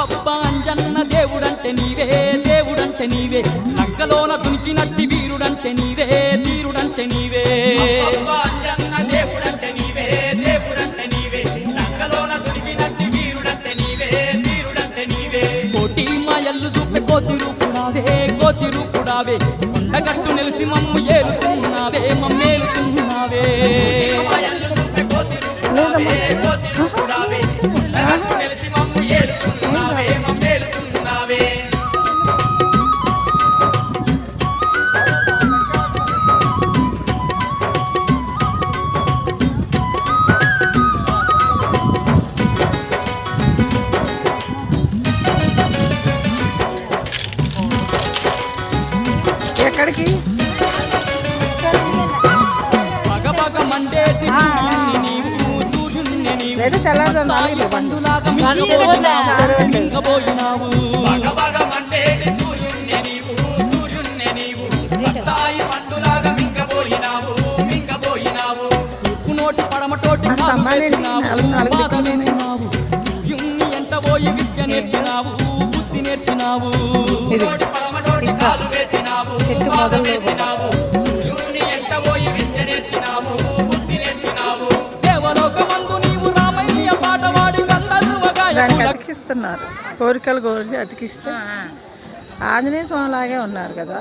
అబ్బబ్బా అంజన్న దేవుడంటే నీవే, దేవుడంటే నీవే, లంకలోన దునికినట్టి వీరుడంటే నీవే, వీరుడంటే నీవే. అబ్బబ్బా అంజన్న దేవుడంటే నీవే, దేవుడంటే నీవే, లంకలోన దునికినట్టి వీరుడంటే నీవే, వీరుడంటే నీవే. కోటి మాయల్లు చూపే కోతి రూపుడావే, కోతి రూపుడావే, కొండగట్టు నిలిసి మమ్ము ఏలుతున్నావే, మమ్మేలుతున్నావే. మాయల్లు చూపే కోతి రూపుడావే, కోతి రూపుడావే, కొండగట్టు నిలిసి మమ్ము ఏలుతున్నావే, మమ్మేలుతున్నావే. ఎక్కడికి పగపగ మండేటి సూర్యుణ్ణి నీవు, లేదా తెల్లారుజామున పండులాగా మింగబోయినావు. పగపగ మండేటి సూర్యుణ్ణి నీవు, సూర్యుణ్ణి నీవు, బత్తాయి పండులాగా మింగబోయినావు, మింగబోయినావు. తూర్పు నోటి పడమటోటి బాధలేసినావు, సూర్యుణ్ణి ఎంట పోయి విద్య నేర్చినావు, బుద్ధి నేర్చినావు. నోటి పడమటోటి కాలు వేసినావు, బాధ వేసినావు, సూర్యుణ్ణి ఎంట పోయి విద్య నేర్చినావు, బుద్ధి నేర్చినావు. దేవలోకమందు నీవు రామయ్య పాట వాడి దానికి అతికిస్తున్నారు, కోరికలు కోరి అతికిస్తే ఆంజనేయ స్వామి లాగే ఉన్నారు కదా.